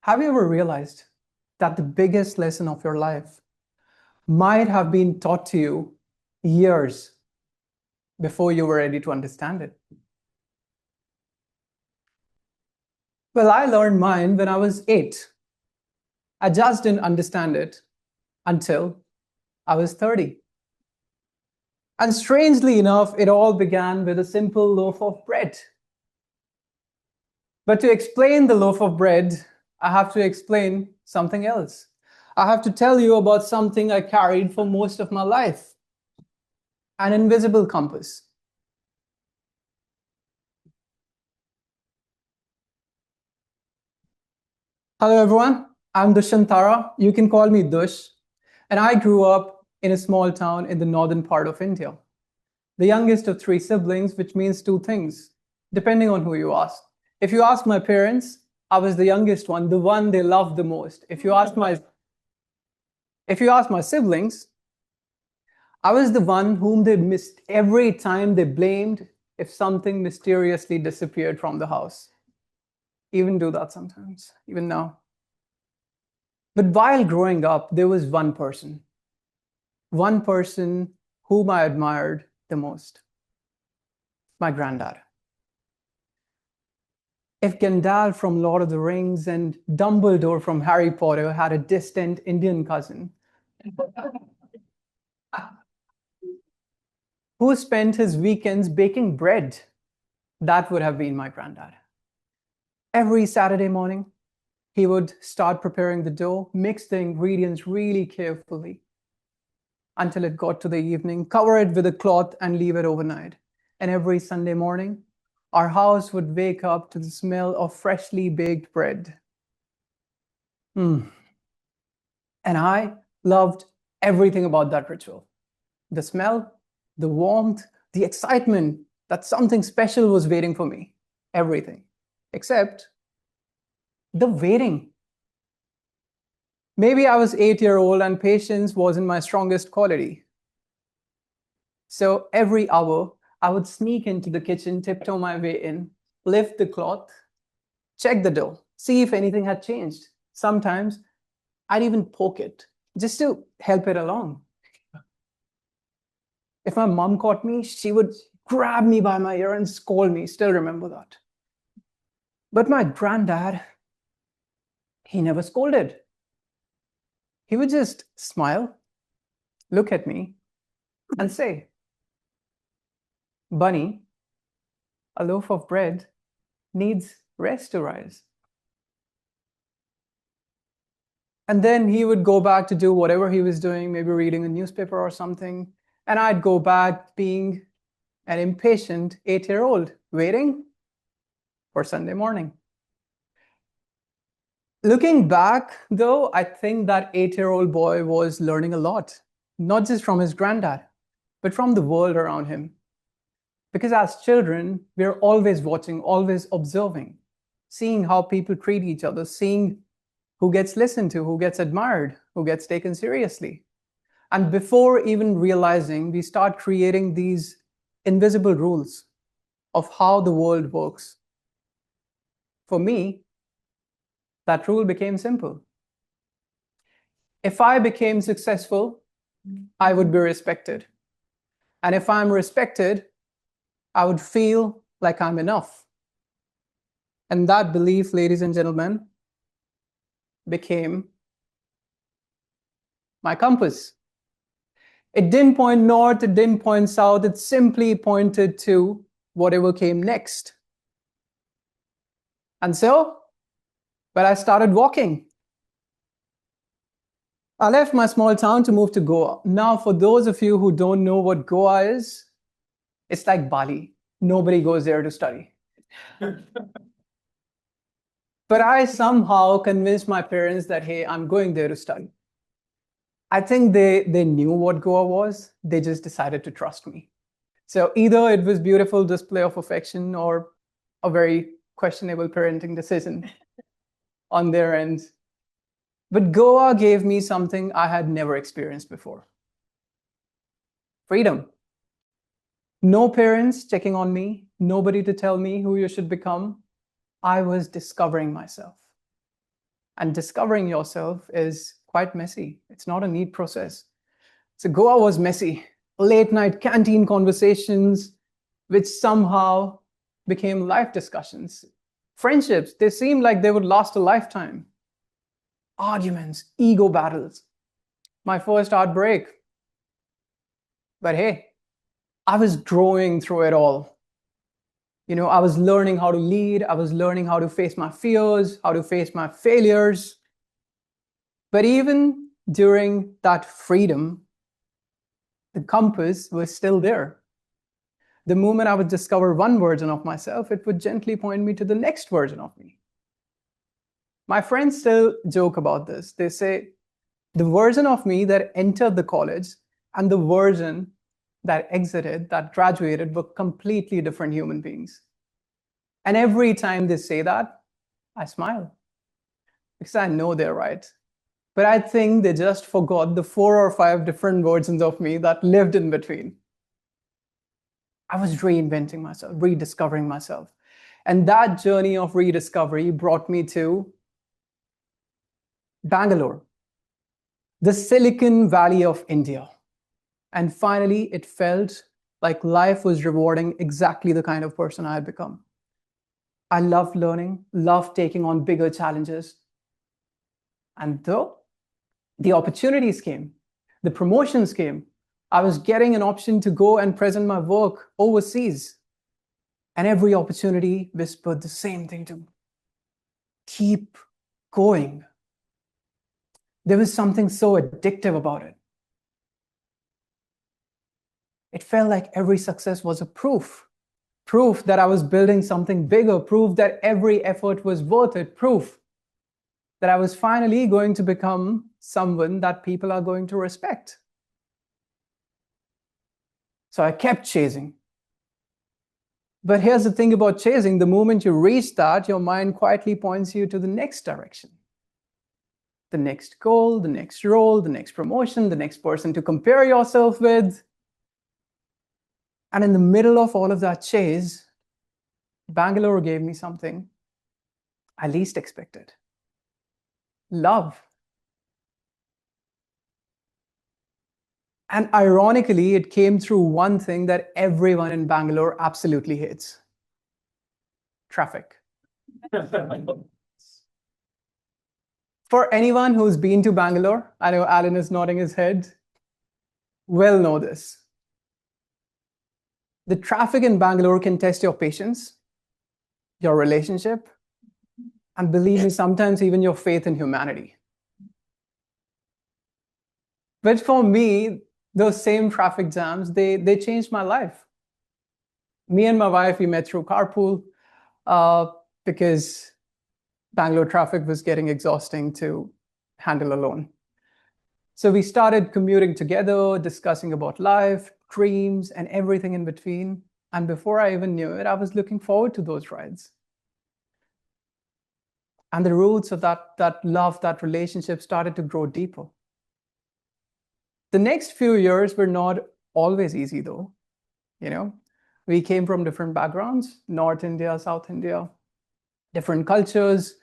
Have you ever realized that the biggest lesson of your life might have been taught to you years before you were ready to understand it? Well, I learned mine when I was 8. I just didn't understand it until I was 30. And strangely enough, it all began with a simple loaf of bread. But to explain the loaf of bread, I have to explain something else. I have to tell you about something I carried for most of my life, an invisible compass. Hello, everyone. I'm Dushyant. You can call me Dush. And I grew up in a small town in the northern part of India. The youngest of 3 siblings, which means 2 things, depending on who you ask. If you ask my parents, I was the youngest one, the one they loved the most. If you ask my siblings, I was the one whom they missed every time they blamed if something mysteriously disappeared from the house. Even do that sometimes, even now. But while growing up, there was one person whom I admired the most, my granddad. If Gandalf from Lord of the Rings and Dumbledore from Harry Potter had a distant Indian cousin who spent his weekends baking bread, that would have been my granddad. Every Saturday morning, he would start preparing the dough, mix the ingredients really carefully until it got to the evening, cover it with a cloth and leave it overnight. And every Sunday morning, our house would wake up to the smell of freshly baked bread. And I loved everything about that ritual. The smell, the warmth, the excitement that something special was waiting for me. Everything. Except the waiting. Maybe I was 8-year-old and patience wasn't my strongest quality. So every hour, I would sneak into the kitchen, tiptoe my way in, lift the cloth, check the dough, see if anything had changed. Sometimes I'd even poke it just to help it along. If my mom caught me, she would grab me by my ear and scold me. Still remember that. But my granddad, he never scolded. He would just smile, look at me, and say, "Bunny, a loaf of bread needs rest to rise." And then he would go back to do whatever he was doing, maybe reading a newspaper or something. And I'd go back being an impatient 8-year-old, waiting for Sunday morning. Looking back, though, I think that 8-year-old boy was learning a lot, not just from his granddad, but from the world around him. Because as children, we're always watching, always observing, seeing how people treat each other, seeing who gets listened to, who gets admired, who gets taken seriously. And before even realizing, we start creating these invisible rules of how the world works. For me, that rule became simple. If I became successful, I would be respected. And if I'm respected, I would feel like I'm enough. And that belief, ladies and gentlemen, became my compass. It didn't point north, it didn't point south, it simply pointed to whatever came next. And so, I started walking. I left my small town to move to Goa. Now, for those of you who don't know what Goa is, it's like Bali. Nobody goes there to study. But I somehow convinced my parents that, hey, I'm going there to study. I think they knew what Goa was. They just decided to trust me. So either it was beautiful display of affection or a very questionable parenting decision on their end. But Goa gave me something I had never experienced before. Freedom. No parents checking on me, nobody to tell me who you should become. I was discovering myself. And discovering yourself is quite messy. It's not a neat process. So Goa was messy. Late night canteen conversations, which somehow became life discussions. Friendships, they seemed like they would last a lifetime. Arguments, ego battles. My first heartbreak. But hey, I was growing through it all. I was learning how to lead. I was learning how to face my fears, how to face my failures. But even during that freedom, the compass was still there. The moment I would discover one version of myself, it would gently point me to the next version of me. My friends still joke about this. They say, the version of me that entered the college and the version that exited, that graduated, were completely different human beings. And every time they say that, I smile because I know they're right. But I think they just forgot the 4 or 5 different versions of me that lived in between. I was reinventing myself, rediscovering myself. And that journey of rediscovery brought me to Bangalore, the Silicon Valley of India. And finally, it felt like life was rewarding exactly the kind of person I had become. I loved learning, loved taking on bigger challenges. And though the opportunities came, the promotions came, I was getting an option to go and present my work overseas. And every opportunity whispered the same thing to me. Keep going. There was something so addictive about it. It felt like every success was a proof that I was building something bigger, proof that every effort was worth it, proof that I was finally going to become someone that people are going to respect. So I kept chasing. But here's the thing about chasing. The moment you reach that, your mind quietly points you to the next direction. The next goal, the next role, the next promotion, the next person to compare yourself with. And in the middle of all of that chase, Bangalore gave me something I least expected. Love. And ironically, it came through one thing that everyone in Bangalore absolutely hates: traffic. For anyone who's been to Bangalore, I know Alan is nodding his head, will know this. The traffic in Bangalore can test your patience, your relationship, and believe me, sometimes even your faith in humanity. But for me, those same traffic jams, they changed my life. Me and my wife, we met through carpool because Bangalore traffic was getting exhausting to handle alone. So we started commuting together, discussing about life, dreams, and everything in between. And before I even knew it, I was looking forward to those rides. And the roots of that love, that relationship started to grow deeper. The next few years were not always easy, though. We came from different backgrounds: North India, South India, different cultures.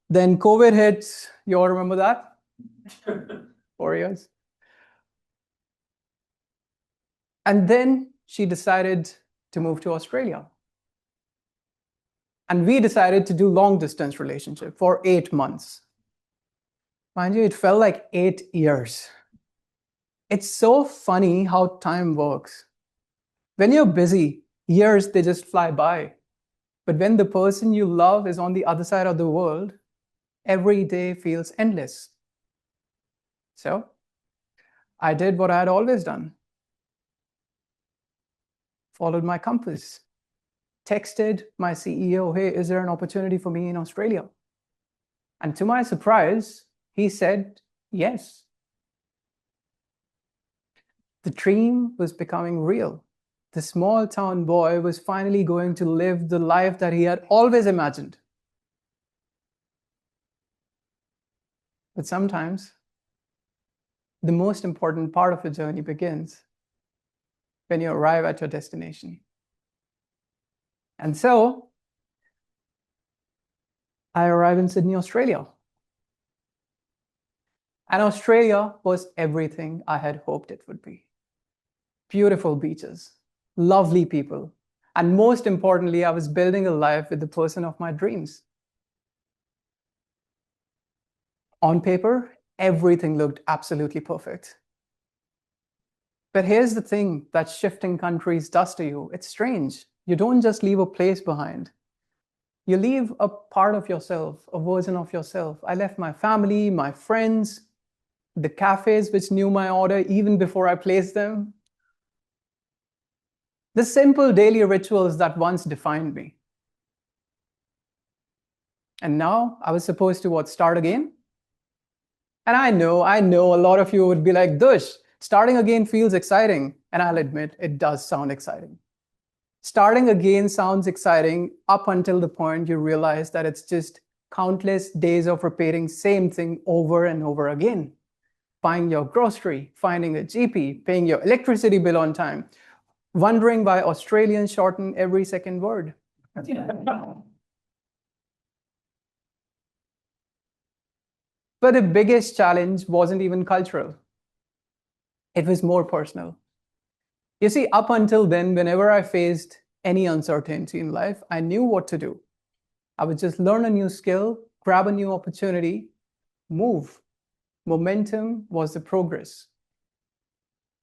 Then COVID hit. You all remember that? 4 years. And then she decided to move to Australia. And we decided to do long distance relationship for 8 months. Mind you, it felt like 8 years. It's so funny how time works. When you're busy, years, they just fly by. But when the person you love is on the other side of the world, every day feels endless. So I did what I had always done. Followed my compass. Texted my CEO, hey, is there an opportunity for me in Australia? And to my surprise, he said yes. The dream was becoming real. The small town boy was finally going to live the life that he had always imagined. But sometimes the most important part of the journey begins when you arrive at your destination. And so I arrived in Sydney, Australia. And Australia was everything I had hoped it would be. Beautiful beaches, lovely people, and most importantly, I was building a life with the person of my dreams. On paper, everything looked absolutely perfect. But here's the thing that shifting countries does to you. It's strange. You don't just leave a place behind. You leave a part of yourself, a version of yourself. I left my family, my friends, the cafes which knew my order even before I placed them. The simple daily rituals that once defined me. And now I was supposed to start again? And I know a lot of you would be like, Dush, starting again feels exciting. And I'll admit, it does sound exciting. Starting again sounds exciting up until the point you realize that it's just countless days of repeating same thing over and over again. Buying your grocery, finding a GP, paying your electricity bill on time, wondering why Australians shorten every second word. But the biggest challenge wasn't even cultural. It was more personal. You see, up until then, whenever I faced any uncertainty in life, I knew what to do. I would just learn a new skill, grab a new opportunity, move. Momentum was the progress.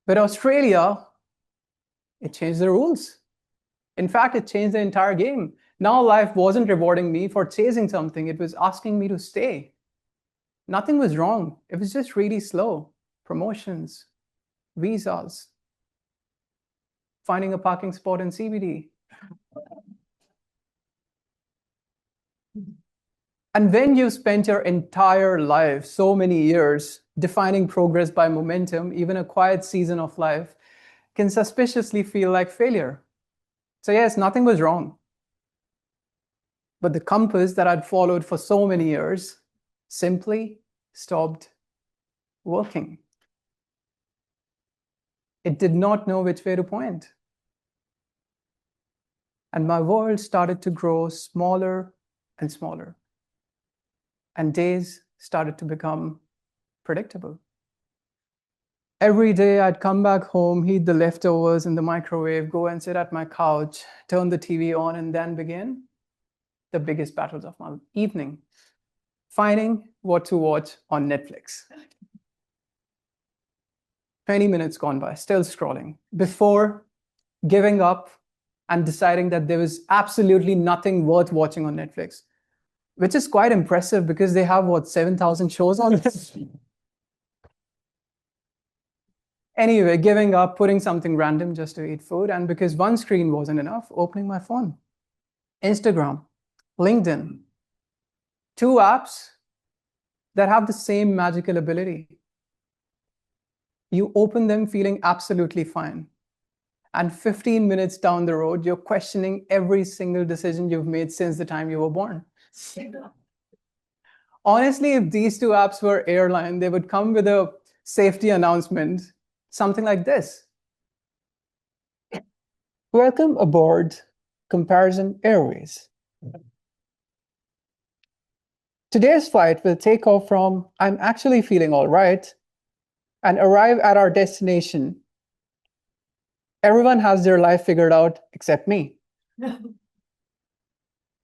But Australia, it changed the rules. In fact, it changed the entire game. Now life wasn't rewarding me for chasing something. It was asking me to stay. Nothing was wrong. It was just really slow. Promotions, visas, finding a parking spot in CBD. And when you spent your entire life, so many years, defining progress by momentum, even a quiet season of life can suspiciously feel like failure. So yes, nothing was wrong. But the compass that I'd followed for so many years simply stopped working. It did not know which way to point. And my world started to grow smaller and smaller. And days started to become predictable. Every day I'd come back home, heat the leftovers in the microwave, go and sit at my couch, turn the TV on, and then begin the biggest battles of my evening, finding what to watch on Netflix. 20 minutes gone by, still scrolling, before giving up and deciding that there was absolutely nothing worth watching on Netflix, which is quite impressive because they have, 7,000 shows on this? Anyway, giving up, putting something random just to eat food, and because one screen wasn't enough, opening my phone. Instagram, LinkedIn, two apps that have the same magical ability. You open them feeling absolutely fine. And 15 minutes down the road, you're questioning every single decision you've made since the time you were born. Honestly, if these two apps were airline, they would come with a safety announcement, something like this. Welcome aboard Comparison Airways. Today's flight will take off from I'm actually feeling all right and arrive at our destination. Everyone has their life figured out except me.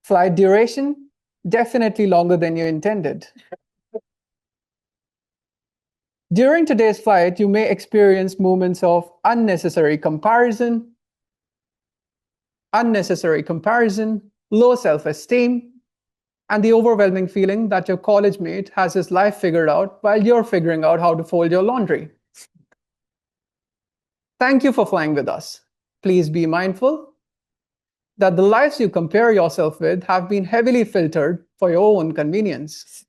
Flight duration, definitely longer than you intended. During today's flight, you may experience moments of unnecessary comparison, low self-esteem, and the overwhelming feeling that your college mate has his life figured out while you're figuring out how to fold your laundry. Thank you for flying with us. Please be mindful that the lives you compare yourself with have been heavily filtered for your own convenience.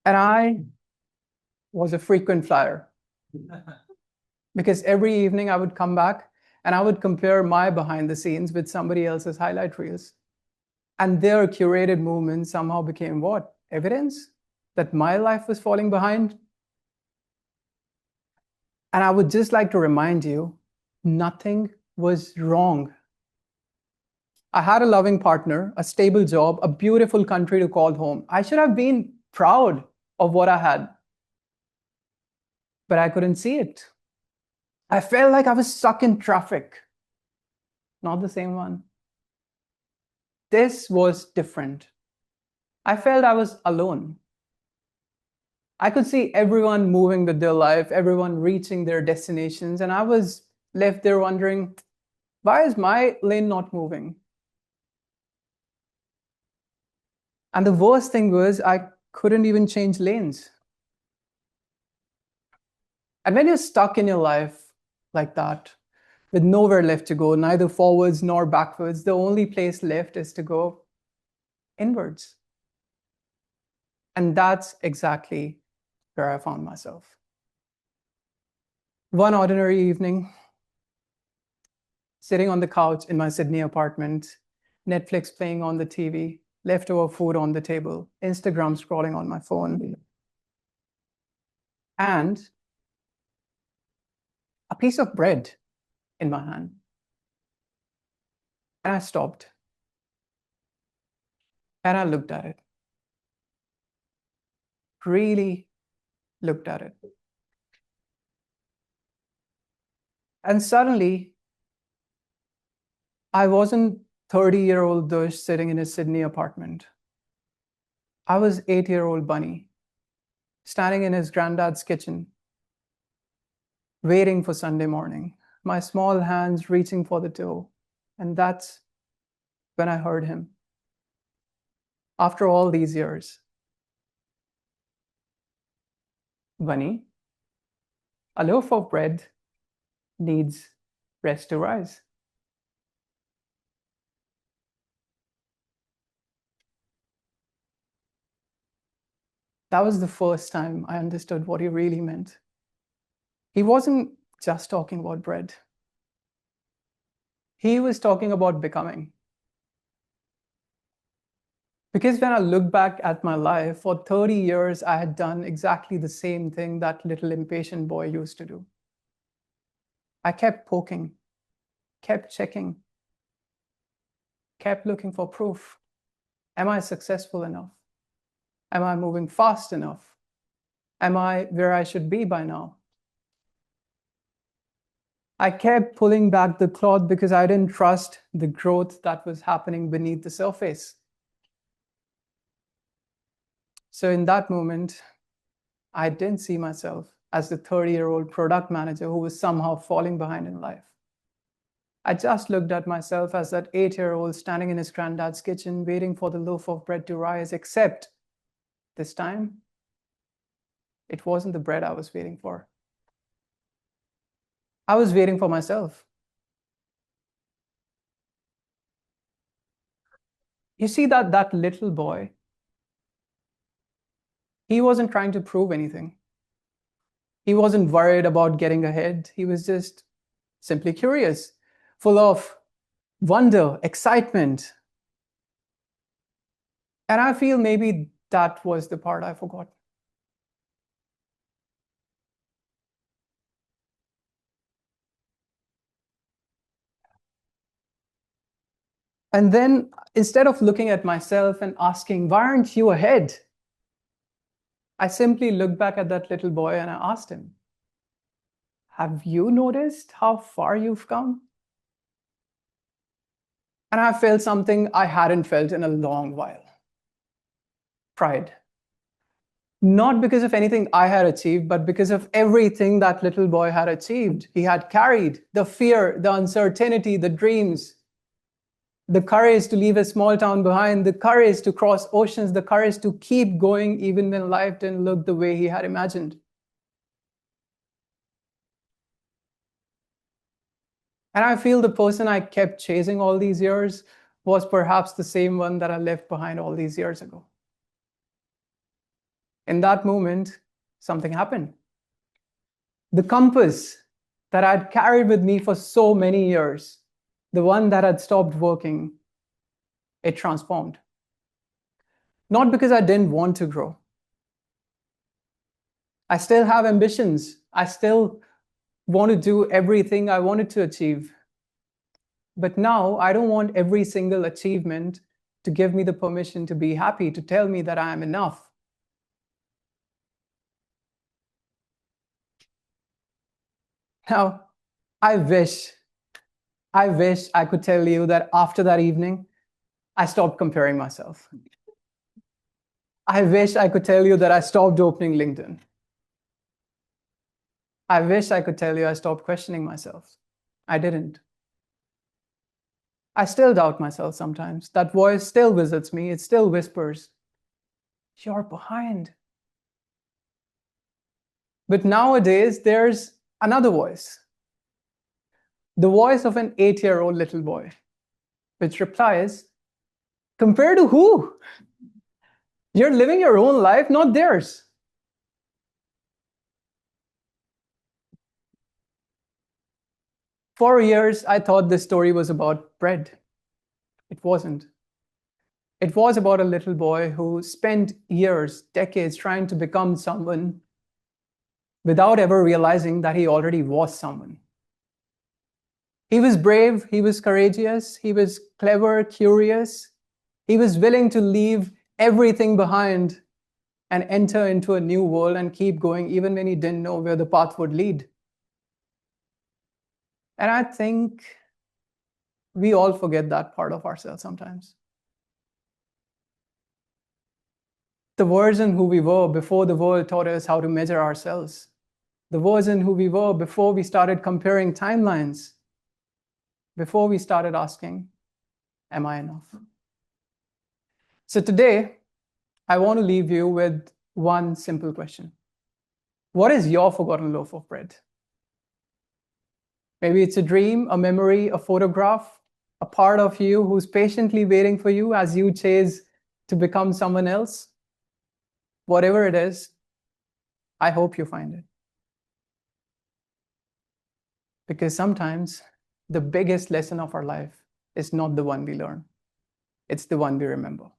And I was a frequent flyer because every evening I would come back and I would compare my behind the scenes with somebody else's highlight reels. And their curated movements somehow became what? Evidence that my life was falling behind. And I would just like to remind you, nothing was wrong. I had a loving partner, a stable job, a beautiful country to call home. I should have been proud of what I had, but I couldn't see it. I felt like I was stuck in traffic. Not the same one. This was different. I felt I was alone. I could see everyone moving with their life, everyone reaching their destinations, and I was left there wondering, why is my lane not moving? And the worst thing was, I couldn't even change lanes. And when you're stuck in your life like that, with nowhere left to go, neither forwards nor backwards, the only place left is to go inwards. And that's exactly where I found myself. One ordinary evening, sitting on the couch in my Sydney apartment, Netflix playing on the TV, leftover food on the table, Instagram scrolling on my phone, and a piece of bread in my hand. And I stopped and I looked at it, really looked at it. And suddenly, I wasn't 30-year-old Dush sitting in his Sydney apartment. I was 8-year-old Bunny, standing in his granddad's kitchen, waiting for Sunday morning, my small hands reaching for the dough. And that's when I heard him. After all these years, Bunny, a loaf of bread needs rest to rise. That was the first time I understood what he really meant. He wasn't just talking about bread. He was talking about becoming. Because when I look back at my life, for 30 years, I had done exactly the same thing that little impatient boy used to do. I kept poking, kept checking, kept looking for proof. Am I successful enough? Am I moving fast enough? Am I where I should be by now? I kept pulling back the cloth because I didn't trust the growth that was happening beneath the surface. So in that moment, I didn't see myself as the 30-year-old product manager who was somehow falling behind in life. I just looked at myself as that 8-year-old standing in his granddad's kitchen waiting for the loaf of bread to rise, except this time, it wasn't the bread I was waiting for. I was waiting for myself. You see that little boy, he wasn't trying to prove anything. He wasn't worried about getting ahead. He was just simply curious, full of wonder, excitement. And I feel maybe that was the part I forgot. And then instead of looking at myself and asking, why aren't you ahead? I simply looked back at that little boy and I asked him, have you noticed how far you've come? And I felt something I hadn't felt in a long while. Pride. Not because of anything I had achieved, but because of everything that little boy had achieved. He had carried the fear, the uncertainty, the dreams, the courage to leave a small town behind, the courage to cross oceans, the courage to keep going even when life didn't look the way he had imagined. And I feel the person I kept chasing all these years was perhaps the same one that I left behind all these years ago. In that moment, something happened. The compass that I'd carried with me for so many years, the one that had stopped working, it transformed. Not because I didn't want to grow. I still have ambitions. I still want to do everything I wanted to achieve. But now I don't want every single achievement to give me the permission to be happy, to tell me that I am enough. Now, I wish, I wish I could tell you that after that evening, I stopped comparing myself. I wish I could tell you that I stopped opening LinkedIn. I wish I could tell you I stopped questioning myself. I didn't. I still doubt myself sometimes. That voice still visits me. It still whispers, "You're behind." But nowadays, there's another voice, the voice of an 8-year-old little boy, which replies, "Compared to who? You're living your own life, not theirs." For years, I thought this story was about bread. It wasn't. It was about a little boy who spent years, decades trying to become someone without ever realizing that he already was someone. He was brave, he was courageous, he was clever, curious. He was willing to leave everything behind and enter into a new world and keep going even when he didn't know where the path would lead. And I think we all forget that part of ourselves sometimes. The version who we were before the world taught us how to measure ourselves. The version who we were before we started comparing timelines. Before we started asking, am I enough? So today, I want to leave you with one simple question. What is your forgotten loaf of bread? Maybe it's a dream, a memory, a photograph, a part of you who's patiently waiting for you as you chase to become someone else. Whatever it is, I hope you find it. Because sometimes the biggest lesson of our life is not the one we learn. It's the one we remember.